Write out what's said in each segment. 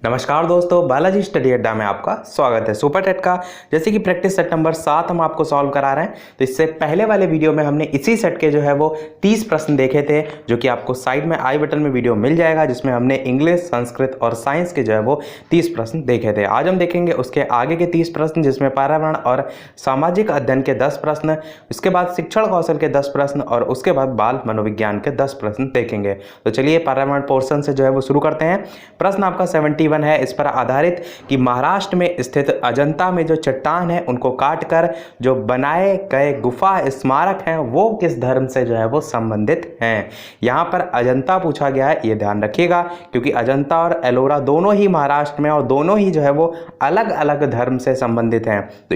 नमस्कार दोस्तों, बालाजी स्टडी अड्डा में आपका स्वागत है। सुपर टेट का जैसे कि प्रैक्टिस सेट नंबर 7 हम आपको सॉल्व करा रहे हैं। तो इससे पहले वाले वीडियो में हमने इसी सेट के जो है वो 30 प्रश्न देखे थे, जो कि आपको साइड में आई बटन में वीडियो मिल जाएगा, जिसमें हमने इंग्लिश, संस्कृत और साइंस के जो है वो 30 प्रश्न देखे थे। आज हम देखेंगे उसके आगे के 30 प्रश्न, जिसमें पर्यावरण और सामाजिक अध्ययन के 10 प्रश्न, उसके बाद शिक्षण कौशल के 10 प्रश्न और उसके बाद बाल मनोविज्ञान के 10 प्रश्न देखेंगे। तो चलिए पर्यावरण पोर्शन से जो है वो शुरू करते हैं। प्रश्न आपका 71 है इस पर आधारित कि महाराष्ट्र में स्थित अजंता में जो चट्टान है उनको काटकर जो बनाए गए गुफा स्मारक हैं वो किस धर्म से जो है वो संबंधित हैं। यहां पर अजंता पूछा गया है, ये ध्यान रखिएगा, क्योंकि अजंता और एलोरा दोनों ही महाराष्ट्र में और दोनों ही जो है वो अलग अलग धर्म से संबंधित हैं। तो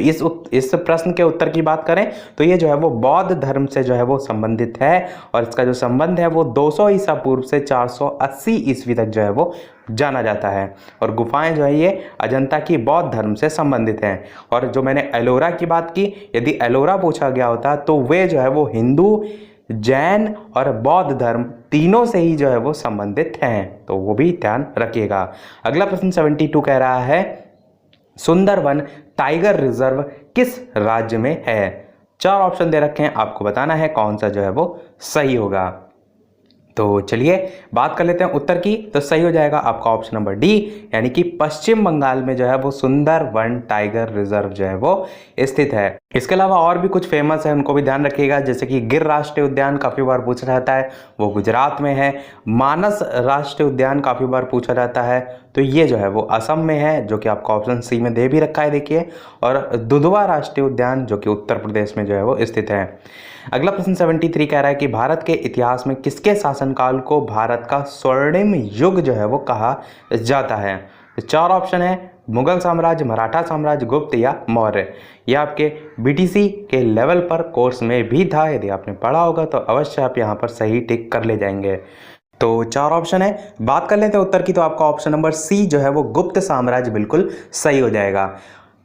इस प्रश्न के उत्तर की बात करें तो ये जो है वो बौद्ध धर्म से जो है वो संबंधित है, और इसका जो संबंध है वो 200 ईसा पूर्व से 480 ईस्वी तक जो है वो जाना जाता है। और गुफाएं जो है ये अजंता की बौद्ध धर्म से संबंधित हैं। और जो मैंने एलोरा की बात की, यदि एलोरा पूछा गया होता तो वे जो है वो हिंदू, जैन और बौद्ध धर्म तीनों से ही जो है वो संबंधित हैं, तो वो भी ध्यान रखिएगा। अगला प्रश्न 72 कह रहा है सुंदरवन टाइगर रिजर्व किस राज्य में है। 4 ऑप्शन दे रखे हैं, आपको बताना है कौन सा जो है वो सही होगा। तो चलिए बात कर लेते हैं उत्तर की। तो सही हो जाएगा आपका ऑप्शन नंबर डी, यानी कि पश्चिम बंगाल में जो है वो सुंदरवन टाइगर रिजर्व जो है वो स्थित है। इसके अलावा और भी कुछ फेमस है, उनको भी ध्यान रखिएगा, जैसे कि गिर राष्ट्रीय उद्यान काफी बार पूछा जाता है, वो गुजरात में है। मानस राष्ट्रीय उद्यान काफी बार पूछा जाता है, तो ये जो है वो असम में है, जो कि आपका ऑप्शन सी में दे भी रखा है, देखिए। और दुधवा राष्ट्रीय उद्यान जो कि उत्तर प्रदेश में जो है वो स्थित है। अगला प्रश्न 73 कह रहा है कि भारत के इतिहास में किसके शासनकाल को भारत का स्वर्णिम युग जो है वो कहा जाता है। 4 ऑप्शन है, मुगल साम्राज्य, मराठा साम्राज्य, गुप्त या मौर्य। यह आपके बीटीसी के लेवल पर कोर्स में भी था, यदि आपने पढ़ा होगा तो अवश्य आप यहाँ पर सही टिक कर ले जाएंगे। तो 4 ऑप्शन है, बात कर लेते हैं उत्तर की। तो आपका ऑप्शन नंबर सी जो है वो गुप्त साम्राज्य बिल्कुल सही हो जाएगा।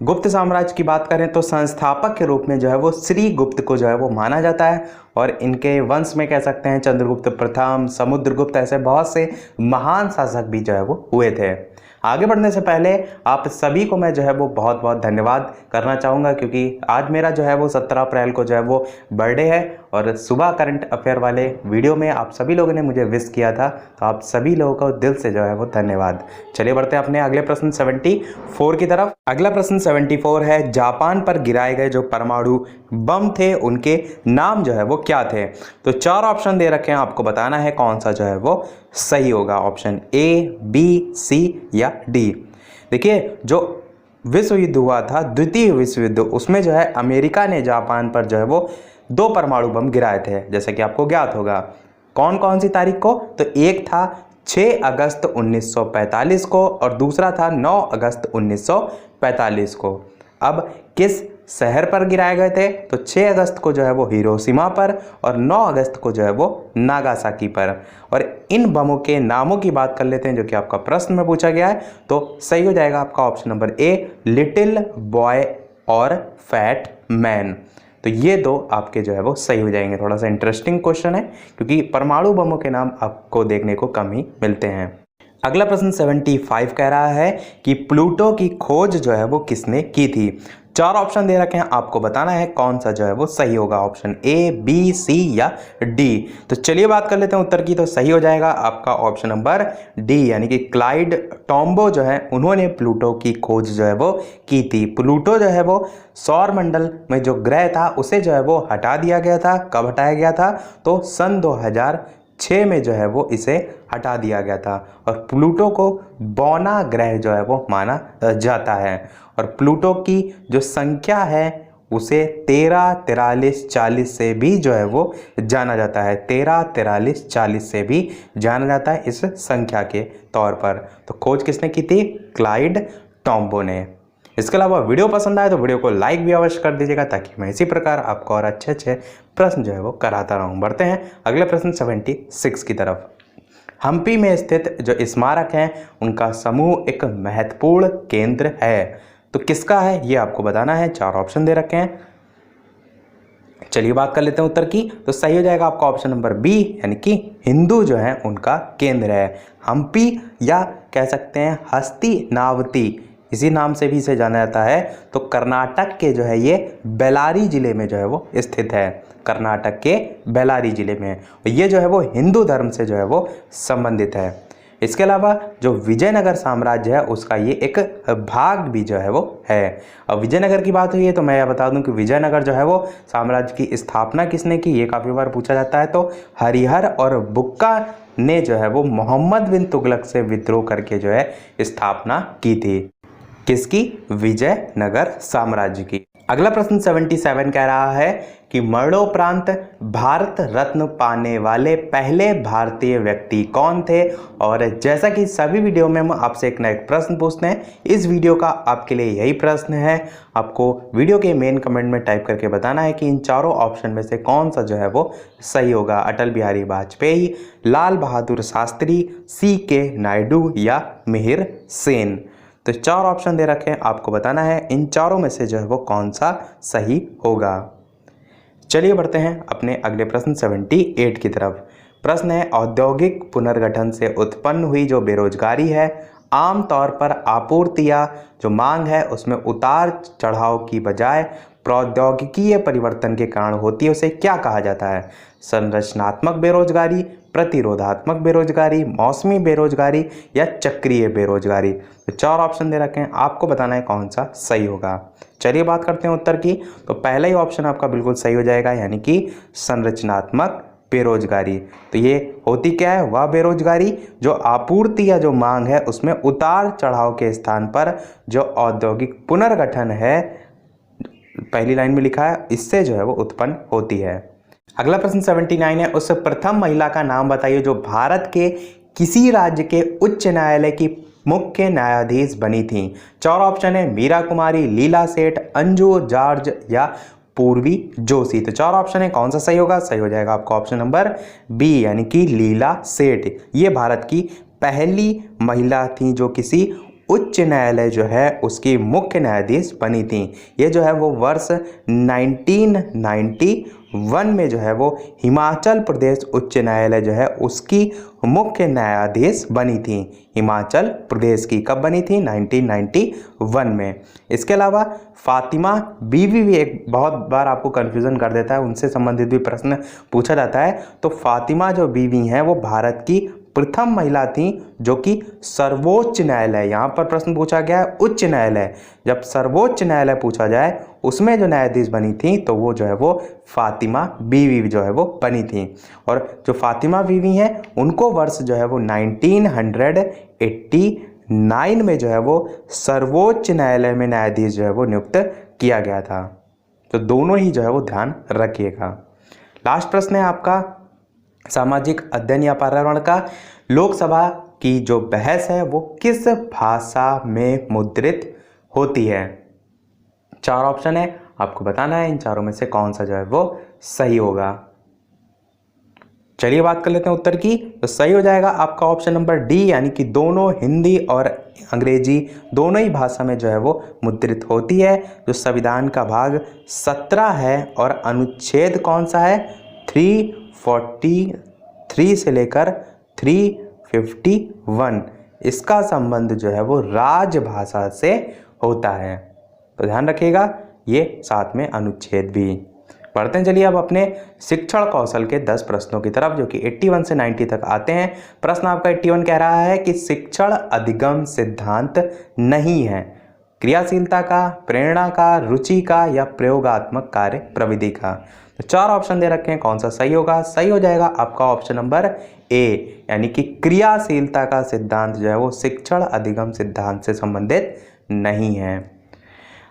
गुप्त साम्राज्य की बात करें तो संस्थापक के रूप में जो है वो श्री गुप्त को जो है वो माना जाता है, और इनके वंश में कह सकते हैं चंद्रगुप्त प्रथम, समुद्रगुप्त, ऐसे बहुत से महान शासक भी जो है वो हुए थे। आगे बढ़ने से पहले आप सभी को मैं जो है वो बहुत बहुत धन्यवाद करना चाहूँगा, क्योंकि आज मेरा जो है वो 17 अप्रैल को जो है वो बर्थडे है, और सुबह करंट अफेयर वाले वीडियो में आप सभी लोगों ने मुझे विश किया था, तो आप सभी लोगों को दिल से जो है वो धन्यवाद। चलिए बढ़ते हैं अपने अगले प्रश्न 74 की तरफ। अगला प्रश्न 74 है, जापान पर गिराए गए जो परमाणु बम थे उनके नाम जो है वो क्या थे। तो 4 ऑप्शन दे रखे हैं, आपको बताना है कौन सा जो है वो सही होगा। ऑप्शन ए, बी, सी या डी। देखिए, जो विश्व युद्ध हुआ था, द्वितीय विश्व युद्ध, उसमें जो है अमेरिका ने जापान पर जो है वो 2 परमाणु बम गिराए थे, जैसे कि आपको ज्ञात होगा। कौन कौन सी तारीख को? तो एक था 6 अगस्त 1945 को और दूसरा था 9 अगस्त 1945 को। अब किस शहर पर गिराए गए थे? तो 6 अगस्त को जो है वो हिरोशिमा पर और 9 अगस्त को जो है वो नागासाकी पर। और इन बमों के नामों की बात कर लेते हैं, जो कि आपका प्रश्न में पूछा गया है। तो सही हो जाएगा आपका option number A, little boy और फैट मैन। तो ये 2 आपके जो है वो सही हो जाएंगे। थोड़ा सा इंटरेस्टिंग क्वेश्चन है, क्योंकि परमाणु बमों के नाम आपको देखने को कम ही मिलते हैं। अगला प्रश्न 75 कह रहा है कि प्लूटो की खोज जो है वो किसने की थी। 4 ऑप्शन दे रखे हैं, आपको बताना है कौन सा जो है वो सही होगा। ऑप्शन ए, बी, सी या डी। तो चलिए बात कर लेते हैं उत्तर की। तो सही हो जाएगा आपका ऑप्शन नंबर डी, यानी कि क्लाइड टॉम्बो जो है उन्होंने प्लूटो की खोज जो है वो की थी। प्लूटो जो है वो सौर मंडल में जो ग्रह था उसे जो है वो हटा दिया गया था। कब हटाया गया था? तो सन 2006 में जो है वो इसे हटा दिया गया था, और प्लूटो को बौना ग्रह जो है वो माना जाता है। और प्लूटो की जो संख्या है उसे 13, 43, 40 से भी जो है वो जाना जाता है। 13, 43, 40 से भी जाना जाता है इस संख्या के तौर पर। तो खोज किसने की थी? क्लाइड टॉम्बो ने। इसके अलावा वीडियो पसंद आए तो वीडियो को लाइक भी अवश्य कर दीजिएगा, ताकि मैं इसी प्रकार आपको और अच्छे अच्छे प्रश्न जो है वो कराता रहूँ। बढ़ते हैं अगले प्रश्न 76 की तरफ। हम्पी में स्थित जो स्मारक हैं उनका समूह एक महत्वपूर्ण केंद्र है, तो किसका है ये आपको बताना है। 4 ऑप्शन दे रखे हैं। चलिए बात कर लेते हैं उत्तर की। तो सही हो जाएगा आपका ऑप्शन नंबर बी, यानी कि हिंदू जो है उनका केंद्र है। हम्पी या कह सकते हैं हस्तिनावती, इसी नाम से भी इसे जाना जाता है। तो कर्नाटक के जो है ये बेलारी जिले में जो है वो स्थित है। कर्नाटक के बेलारी जिले में ये जो है वो हिंदू धर्म से जो है वो संबंधित है। इसके अलावा जो विजयनगर साम्राज्य है उसका ये एक भाग भी जो है वो है। अब विजयनगर की बात हुई है तो मैं यह बता दूं कि विजयनगर जो है वो साम्राज्य की स्थापना किसने की, ये काफ़ी बार पूछा जाता है। तो हरिहर और बुक्का ने जो है वो मोहम्मद बिन तुगलक से विद्रोह करके जो है स्थापना की थी। किसकी? विजयनगर साम्राज्य की। अगला प्रश्न 77 कह रहा है कि मरणोपरांत भारत रत्न पाने वाले पहले भारतीय व्यक्ति कौन थे। और जैसा कि सभी वीडियो में हम आपसे एक ना एक प्रश्न पूछते हैं, इस वीडियो का आपके लिए यही प्रश्न है। आपको वीडियो के मेन कमेंट में टाइप करके बताना है कि इन चारों ऑप्शन में से कौन सा जो है वो सही होगा। अटल बिहारी वाजपेयी, लाल बहादुर शास्त्री, CK नायडू या मिहिर सेन। तो 4 ऑप्शन दे रखे हैं, आपको बताना है इन चारों में से जो है वो कौन सा सही होगा। चलिए बढ़ते हैं अपने अगले प्रश्न 78 की तरफ। प्रश्न है औद्योगिक पुनर्गठन से उत्पन्न हुई जो बेरोजगारी है आमतौर पर आपूर्ति या जो मांग है उसमें उतार चढ़ाव की बजाय प्रौद्योगिकीय परिवर्तन के कारण होती है, उसे क्या कहा जाता है? संरचनात्मक बेरोजगारी, प्रतिरोधात्मक बेरोजगारी, मौसमी बेरोजगारी या चक्रीय बेरोजगारी। तो 4 ऑप्शन दे रखे हैं, आपको बताना है कौन सा सही होगा। चलिए बात करते हैं उत्तर की। तो पहला ही ऑप्शन आपका बिल्कुल सही हो जाएगा, यानी कि संरचनात्मक बेरोजगारी। तो ये होती क्या है? वह बेरोजगारी जो आपूर्ति या जो मांग है उसमें उतार चढ़ाव के स्थान पर जो औद्योगिक पुनर्गठन है, पहली लाइन में लिखा है, इससे जो है वो उत्पन्न होती है। अगला प्रश्न 79 है, उस प्रथम महिला का नाम बताइए जो भारत के किसी राज्य के उच्च न्यायालय की मुख्य न्यायाधीश बनी थी। 4 ऑप्शन है, मीरा कुमारी, लीला सेठ, अंजू जॉर्ज या पूर्वी जोशी। तो 4 ऑप्शन है, कौन सा सही होगा? सही हो जाएगा आपका ऑप्शन नंबर बी, यानी कि लीला सेठ। ये भारत की पहली महिला थी जो किसी उच्च न्यायालय जो है उसकी मुख्य न्यायाधीश बनी थी। ये जो है वो वर्ष 1991 में जो है वो हिमाचल प्रदेश उच्च न्यायालय जो है उसकी मुख्य न्यायाधीश बनी थी। हिमाचल प्रदेश की कब बनी थी? 1991 में। इसके अलावा फातिमा बीवी भी एक बहुत बार आपको कन्फ्यूज़न कर देता है, उनसे संबंधित भी प्रश्न पूछा जाता है। तो फातिमा जो बीवी हैं वो भारत की प्रथम महिला थी जो कि सर्वोच्च न्यायालय, यहाँ पर प्रश्न पूछा गया है उच्च न्यायालय, जब सर्वोच्च न्यायालय पूछा जाए उसमें जो न्यायाधीश बनी थी तो वो जो है वो फातिमा बीवी जो है वो बनी थी। और जो फातिमा बीवी हैं उनको वर्ष जो है वो 1989 में जो है वो सर्वोच्च न्यायालय में न्यायाधीश जो है वो नियुक्त किया गया था। तो दोनों ही जो है वो ध्यान रखिएगा। लास्ट प्रश्न है आपका सामाजिक अध्ययन या पर्यावरण का। लोकसभा की जो बहस है वो किस भाषा में मुद्रित होती है? 4 ऑप्शन है, आपको बताना है इन चारों में से कौन सा जो है वो सही होगा। चलिए बात कर लेते हैं उत्तर की। तो सही हो जाएगा आपका ऑप्शन नंबर डी, यानी कि दोनों हिंदी और अंग्रेजी दोनों ही भाषा में जो है वो मुद्रित होती है। जो संविधान का भाग 17 है और अनुच्छेद कौन सा है? 343 से लेकर 351, इसका संबंध जो है वो राजभाषा से होता है। तो ध्यान रखिएगा ये साथ में अनुच्छेद भी। पढ़ते हैं चलिए अब अपने शिक्षण कौशल के 10 प्रश्नों की तरफ, जो कि 81 से 90 तक आते हैं। प्रश्न आपका 81 कह रहा है कि शिक्षण अधिगम सिद्धांत नहीं है क्रियाशीलता का, प्रेरणा का, रुचि का या प्रयोगात्मक कार्य प्रविधि का। तो 4 ऑप्शन दे रखे हैं, कौन सा सही होगा? सही हो जाएगा आपका ऑप्शन नंबर ए, यानी कि क्रियाशीलता का सिद्धांत जो है वो शिक्षण अधिगम सिद्धांत से संबंधित नहीं है।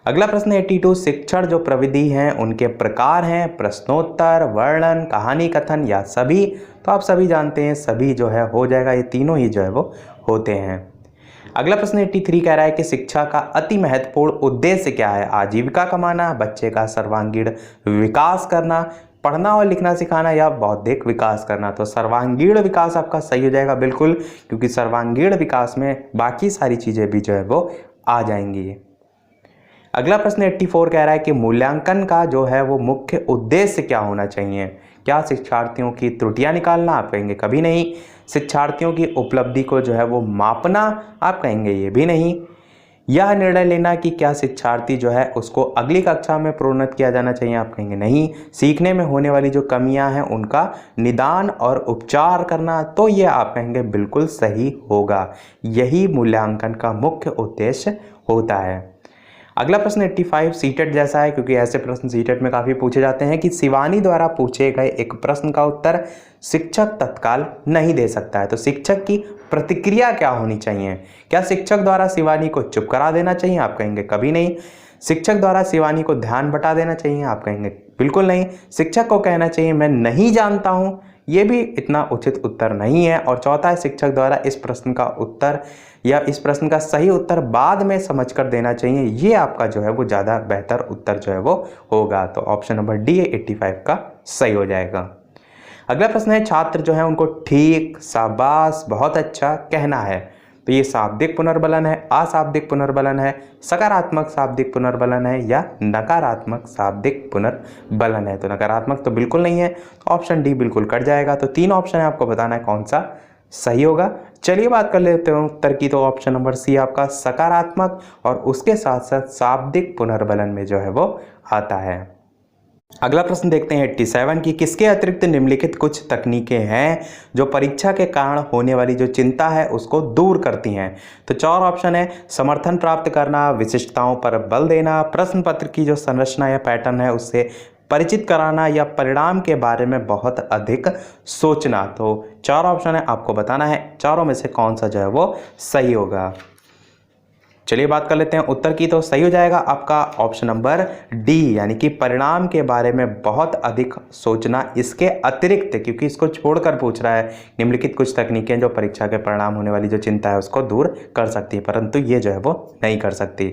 अगला प्रश्न 82, शिक्षण जो प्रविधि हैं उनके प्रकार हैं प्रश्नोत्तर, वर्णन, कहानी कथन या सभी। तो आप सभी जानते हैं सभी जो है हो जाएगा, ये तीनों ही जो है वो होते हैं। अगला प्रश्न 83 कह रहा है कि शिक्षा का अति महत्वपूर्ण उद्देश्य क्या है? आजीविका कमाना, बच्चे का सर्वांगीण विकास करना, पढ़ना और लिखना सिखाना या बौद्धिक विकास करना। तो सर्वांगीण विकास आपका सही हो जाएगा बिल्कुल, क्योंकि सर्वांगीण विकास में बाकी सारी चीज़ें भी जो है वो आ जाएंगी। अगला प्रश्न 84 कह रहा है कि मूल्यांकन का जो है वो मुख्य उद्देश्य क्या होना चाहिए। क्या शिक्षार्थियों की त्रुटियां निकालना, आप कहेंगे कभी नहीं। शिक्षार्थियों की उपलब्धि को जो है वो मापना, आप कहेंगे ये भी नहीं। यह निर्णय लेना कि क्या शिक्षार्थी जो है उसको अगली कक्षा में प्रोन्नत किया जाना चाहिए, आप कहेंगे नहीं। सीखने में होने वाली जो कमियां हैं उनका निदान और उपचार करना, तो ये आप कहेंगे बिल्कुल सही होगा। यही मूल्यांकन का मुख्य उद्देश्य होता है। अगला प्रश्न 85 सीटेट जैसा है, क्योंकि ऐसे प्रश्न सीटेट में काफ़ी पूछे जाते हैं कि शिवानी द्वारा पूछे गए एक प्रश्न का उत्तर शिक्षक तत्काल नहीं दे सकता है, तो शिक्षक की प्रतिक्रिया क्या होनी चाहिए। क्या शिक्षक द्वारा शिवानी को चुप करा देना चाहिए, आप कहेंगे कभी नहीं। शिक्षक द्वारा शिवानी को ध्यान बटा देना चाहिए, आप कहेंगे बिल्कुल नहीं। शिक्षक को कहना चाहिए मैं नहीं जानता हूँ, ये भी इतना उचित उत्तर नहीं है। और चौथा है शिक्षक द्वारा इस प्रश्न का उत्तर या इस प्रश्न का सही उत्तर बाद में समझकर देना चाहिए, ये आपका जो है वो ज़्यादा बेहतर उत्तर जो है वो होगा। तो ऑप्शन नंबर डी 85 का सही हो जाएगा। अगला प्रश्न है छात्र जो है उनको ठीक, शाबाश, बहुत अच्छा कहना है, तो ये शाब्दिक पुनर्बलन है, अशाब्दिक पुनर्बलन है, सकारात्मक शाब्दिक पुनर्बलन है या नकारात्मक शाब्दिक पुनर्बलन है। तो नकारात्मक तो बिल्कुल नहीं है, तो ऑप्शन डी बिल्कुल कट जाएगा। तो 3 ऑप्शन है, आपको बताना है कौन सा सही होगा। चलिए बात कर लेते हैं उत्तर की। तो ऑप्शन नंबर सी आपका सकारात्मक और उसके साथ साथ शाब्दिक पुनर्बलन में जो है वो आता है। अगला प्रश्न देखते हैं 87 की किसके अतिरिक्त निम्नलिखित कुछ तकनीकें हैं जो परीक्षा के कारण होने वाली जो चिंता है उसको दूर करती हैं। तो 4 ऑप्शन है, समर्थन प्राप्त करना, विशिष्टताओं पर बल देना, प्रश्न पत्र की जो संरचना या पैटर्न है उससे परिचित कराना या परिणाम के बारे में बहुत अधिक सोचना। तो 4 ऑप्शन है, आपको बताना है चारों में से कौन सा जो है वो सही होगा। चलिए बात कर लेते हैं उत्तर की। तो सही हो जाएगा आपका ऑप्शन नंबर डी, यानी कि परिणाम के बारे में बहुत अधिक सोचना। इसके अतिरिक्त, क्योंकि इसको छोड़कर पूछ रहा है, निम्नलिखित कुछ तकनीकें जो परीक्षा के परिणाम होने वाली जो चिंता है उसको दूर कर सकती है, परंतु ये जो है वो नहीं कर सकती।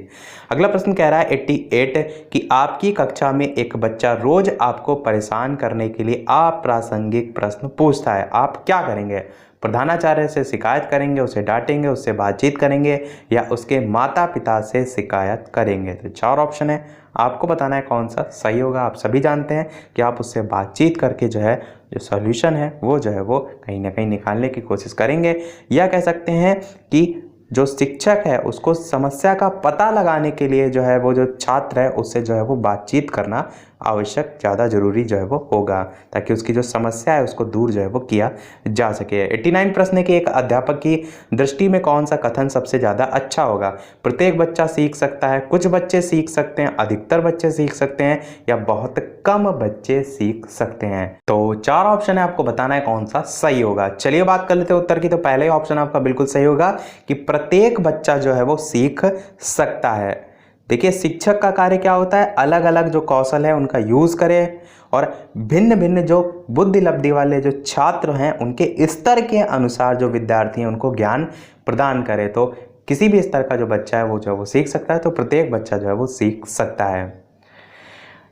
अगला प्रश्न कह रहा है 88 कि आपकी कक्षा में एक बच्चा रोज आपको परेशान करने के लिए अप्रासंगिक प्रश्न पूछता है, आप क्या करेंगे। प्रधानाचार्य से शिकायत करेंगे, उसे डांटेंगे, उससे बातचीत करेंगे या उसके माता पिता से शिकायत करेंगे। तो 4 ऑप्शन है, आपको बताना है कौन सा सही होगा। आप सभी जानते हैं कि आप उससे बातचीत करके जो है जो सॉल्यूशन है वो जो है वो कहीं ना कहीं निकालने की कोशिश करेंगे, या कह सकते हैं कि जो शिक्षक है उसको समस्या का पता लगाने के लिए जो है वो जो छात्र है उससे जो है वो बातचीत करना आवश्यक, ज़्यादा ज़रूरी जो है वो होगा, ताकि उसकी जो समस्या है उसको दूर जो है वो किया जा सके। 89 प्रश्न के एक अध्यापक की दृष्टि में कौन सा कथन सबसे ज़्यादा अच्छा होगा। प्रत्येक बच्चा सीख सकता है, कुछ बच्चे सीख सकते हैं, अधिकतर बच्चे सीख सकते हैं या बहुत कम बच्चे सीख सकते हैं। तो 4 ऑप्शन है, आपको बताना है कौन सा सही होगा। चलिए बात कर लेते हैं उत्तर की। तो पहले ऑप्शन आपका बिल्कुल सही होगा कि प्रत्येक बच्चा जो है वो सीख सकता है। देखिए शिक्षक का कार्य क्या होता है, अलग अलग जो कौशल है उनका यूज़ करे और भिन्न भिन्न जो बुद्धि लब्धि वाले जो छात्र हैं उनके स्तर के अनुसार जो विद्यार्थी हैं उनको ज्ञान प्रदान करे। तो किसी भी स्तर का जो बच्चा है वो जो है वो सीख सकता है, तो प्रत्येक बच्चा जो है वो सीख सकता है।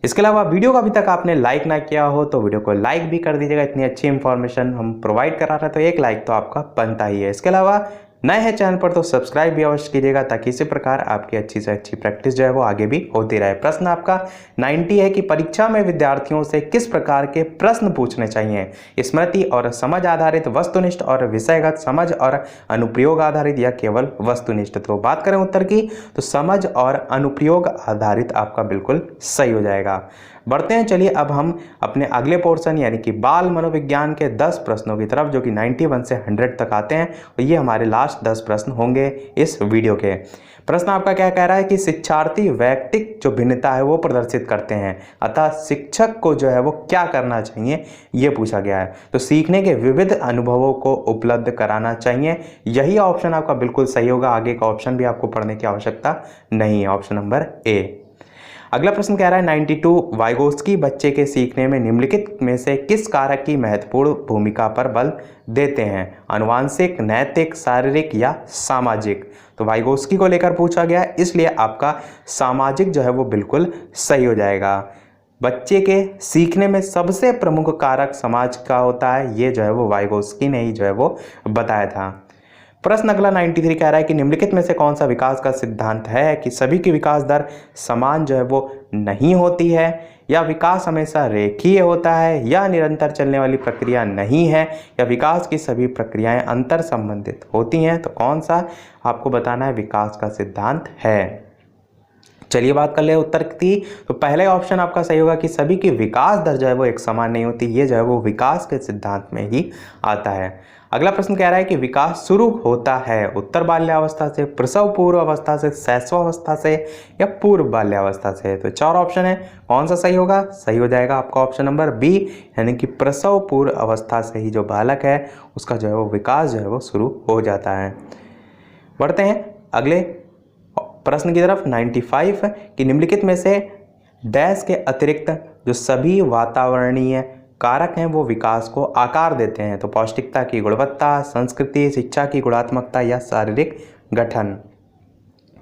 इसके अलावा वीडियो को अभी तक आपने लाइक ना किया हो तो वीडियो को लाइक भी कर दीजिएगा। इतनी अच्छी इंफॉर्मेशन हम प्रोवाइड करा रहे हैं तो एक लाइक तो आपका बनता ही है। इसके अलावा नए हैं चैनल पर तो सब्सक्राइब भी अवश्य कीजिएगा, ताकि इसी प्रकार आपकी अच्छी से अच्छी प्रैक्टिस जो है वो आगे भी होती रहे। प्रश्न आपका 90 है कि परीक्षा में विद्यार्थियों से किस प्रकार के प्रश्न पूछने चाहिए। स्मृति और समझ आधारित, वस्तुनिष्ठ और विषयगत, समझ और अनुप्रयोग आधारित या केवल वस्तुनिष्ठ। तो बात करें उत्तर की तो समझ और अनुप्रयोग आधारित आपका बिल्कुल सही हो जाएगा। बढ़ते हैं, चलिए अब हम अपने अगले पोर्शन यानी कि बाल मनोविज्ञान के 10 प्रश्नों की तरफ, जो कि 91 से 100 तक आते हैं और ये हमारे लास्ट 10 प्रश्न होंगे इस वीडियो के। प्रश्न आपका क्या कह रहा है कि शिक्षार्थी वैयक्तिक जो भिन्नता है वो प्रदर्शित करते हैं, अतः शिक्षक को जो है वो क्या करना चाहिए ये पूछा गया है। तो सीखने के विविध अनुभवों को उपलब्ध कराना चाहिए, यही ऑप्शन आपका बिल्कुल सही होगा। आगे का ऑप्शन भी आपको पढ़ने की आवश्यकता नहीं है, ऑप्शन नंबर ए। अगला प्रश्न कह रहा है 92 वाइगोत्स्की बच्चे के सीखने में निम्नलिखित में से किस कारक की महत्वपूर्ण भूमिका पर बल देते हैं। आनुवांशिक, नैतिक, शारीरिक या सामाजिक। तो वाइगोत्स्की को लेकर पूछा गया है, इसलिए आपका सामाजिक जो है वो बिल्कुल सही हो जाएगा। बच्चे के सीखने में सबसे प्रमुख कारक समाज का होता है, ये जो है वो वाइगोत्स्की ने ही जो है वो बताया था। प्रश्न अगला 93 कह रहा है कि निम्नलिखित में से कौन सा विकास का सिद्धांत है कि सभी की विकास दर समान जो है वो नहीं होती है, या विकास हमेशा रेखीय होता है, या निरंतर चलने वाली प्रक्रिया नहीं है, या विकास की सभी प्रक्रियाएं अंतर संबंधित होती हैं। तो कौन सा आपको बताना है विकास का सिद्धांत है। चलिए बात कर ले उत्तर की। तो पहले ऑप्शन आपका सही होगा कि सभी की विकास दर जो है वो एक समान नहीं होती, ये जो है वो विकास के सिद्धांत में ही आता है। अगला प्रश्न कह रहा है कि विकास शुरू होता है उत्तर बाल्यावस्था से, प्रसव पूर्व अवस्था से, शैशवावस्था से, या पूर्व बाल्यावस्था से। तो 4 ऑप्शन है, कौन सा सही होगा? सही हो जाएगा आपका ऑप्शन नंबर बी, यानी कि प्रसव पूर्व अवस्था से ही जो बालक है उसका जो है वो विकास जो है वो शुरू हो जाता है। बढ़ते हैं अगले प्रश्न की तरफ 95 कि निम्नलिखित में से डैश के अतिरिक्त जो सभी वातावरणीय कारक हैं वो विकास को आकार देते हैं। तो पौष्टिकता की गुणवत्ता, संस्कृति, शिक्षा की गुणात्मकता, या शारीरिक गठन।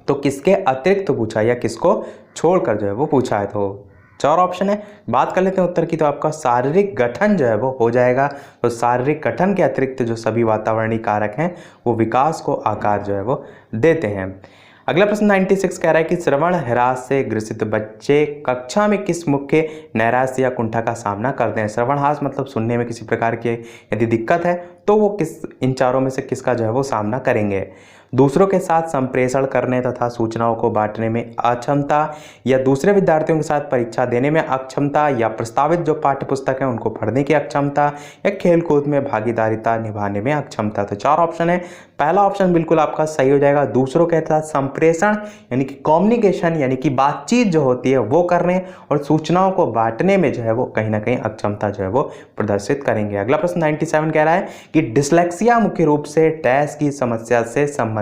तो किसके अतिरिक्त पूछा या किसको छोड़कर जो है वो पूछा है। तो 4 ऑप्शन है, बात कर लेते हैं उत्तर की। तो आपका शारीरिक गठन जो है वो हो जाएगा। तो शारीरिक गठन के अतिरिक्त जो सभी वातावरणीय कारक हैं वो विकास को आकार जो है वो देते हैं। अगला प्रश्न 96 कह रहा है कि श्रवण ह्रास से ग्रसित बच्चे कक्षा में किस मुख्य नैराश्य या कुंठा का सामना करते हैं। श्रवण ह्रास मतलब सुनने में किसी प्रकार की यदि दिक्कत है तो वो इन चारों में से किसका जो है वो सामना करेंगे। दूसरों के साथ संप्रेषण करने तथा सूचनाओं को बांटने में अक्षमता, या दूसरे विद्यार्थियों के साथ परीक्षा देने में अक्षमता, या प्रस्तावित जो पाठ्य पुस्तक है उनको पढ़ने की अक्षमता, या खेलकूद में भागीदारिता निभाने में अक्षमता। तो 4 ऑप्शन है, पहला ऑप्शन बिल्कुल आपका सही हो जाएगा। दूसरों के साथ संप्रेषण यानी कि कम्युनिकेशन यानी कि बातचीत जो होती है वो करने, और सूचनाओं को बांटने में जो है वो कहीं ना कहीं अक्षमता जो है वो प्रदर्शित करेंगे। अगला प्रश्न 97 कह रहा है कि डिसलेक्सिया मुख्य रूप से डैश की समस्या से संबंधित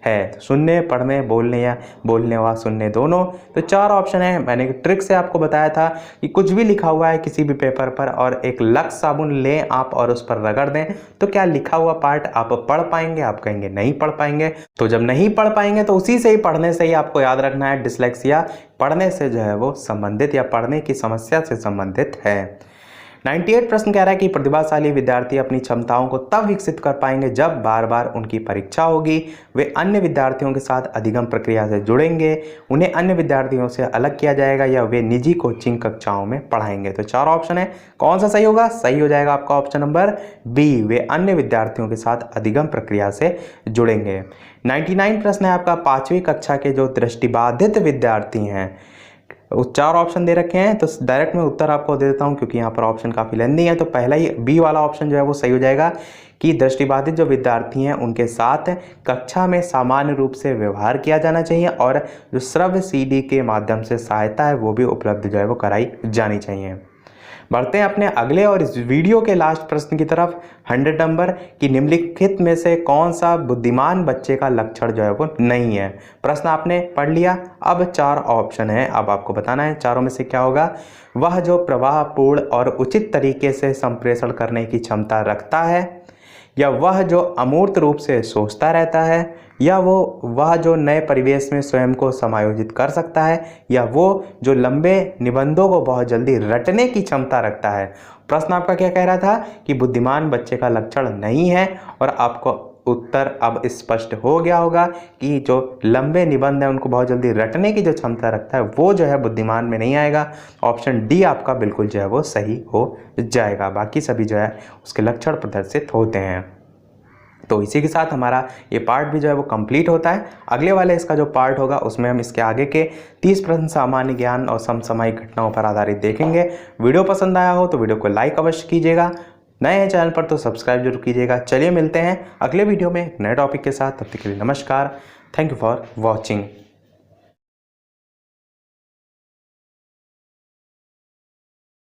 है। तो सुनने, पढ़ने, बोलने या बोलने व सुनने दोनों। तो 4 ऑप्शन है। मैंने ट्रिक से आपको बताया था कि कुछ भी लिखा हुआ है किसी भी पेपर पर और एक लक्स साबुन लें आप और उस पर रगड़ दें, तो क्या लिखा हुआ पार्ट आप पढ़ पाएंगे? आप कहेंगे नहीं पढ़ पाएंगे। तो जब नहीं पढ़ पाएंगे तो उसी से ही पढ़ने से ही आपको याद रखना है डिसलेक्सिया पढ़ने से जो है वो संबंधित या पढ़ने की समस्या से संबंधित है। 98 प्रश्न कह रहा है कि प्रतिभाशाली विद्यार्थी अपनी क्षमताओं को तब विकसित कर पाएंगे जब बार बार उनकी परीक्षा होगी, वे अन्य विद्यार्थियों के साथ अधिगम प्रक्रिया से जुड़ेंगे, उन्हें अन्य विद्यार्थियों से अलग किया जाएगा, या वे निजी कोचिंग कक्षाओं में पढ़ाएंगे। तो 4 ऑप्शन है, कौन सा सही होगा? सही हो जाएगा आपका ऑप्शन नंबर बी, वे अन्य विद्यार्थियों के साथ अधिगम प्रक्रिया से जुड़ेंगे। 99 प्रश्न है आपका 5वीं कक्षा के जो दृष्टिबाधित विद्यार्थी हैं, 4 ऑप्शन दे रखे हैं। तो डायरेक्ट मैं उत्तर आपको दे देता हूं क्योंकि यहाँ पर ऑप्शन काफ़ी लेंदी है। तो पहला ही बी वाला ऑप्शन जो है वो सही हो जाएगा कि दृष्टिबाधित जो विद्यार्थी हैं उनके साथ कक्षा में सामान्य रूप से व्यवहार किया जाना चाहिए, और जो श्रव्य CD के माध्यम से सहायता है वो भी उपलब्ध जो है वो कराई जानी चाहिए। बढ़ते हैं अपने अगले और इस वीडियो के लास्ट प्रश्न की तरफ 100 नंबर कि निम्नलिखित में से कौन सा बुद्धिमान बच्चे का लक्षण जो है वो नहीं है। प्रश्न आपने पढ़ लिया, अब 4 ऑप्शन है, अब आपको बताना है चारों में से क्या होगा। वह जो प्रवाहपूर्ण और उचित तरीके से संप्रेषण करने की क्षमता रखता है, या वह जो अमूर्त रूप से सोचता रहता है, या वह जो नए परिवेश में स्वयं को समायोजित कर सकता है, या वो जो लंबे निबंधों को बहुत जल्दी रटने की क्षमता रखता है। प्रश्न आपका क्या कह रहा था कि बुद्धिमान बच्चे का लक्षण नहीं है, और आपको उत्तर अब स्पष्ट हो गया होगा कि जो लंबे निबंध है उनको बहुत जल्दी रटने की जो क्षमता रखता है वो जो है बुद्धिमान में नहीं आएगा। ऑप्शन डी आपका बिल्कुल जो है वो सही हो जाएगा, बाकी सभी जो है उसके लक्षण प्रदर्शित होते हैं। तो इसी के साथ हमारा ये पार्ट भी जो है वो कंप्लीट होता है। अगले वाले इसका जो पार्ट होगा उसमें हम इसके आगे के 30 प्रश्न सामान्य ज्ञान और समसामयिक घटनाओं पर आधारित देखेंगे। वीडियो पसंद आया हो तो वीडियो को लाइक अवश्य कीजिएगा, नए हैं चैनल पर तो सब्सक्राइब जरूर कीजिएगा। चलिए मिलते हैं अगले वीडियो में एक नए टॉपिक के साथ, तब तक के लिए नमस्कार। Thank you for watching.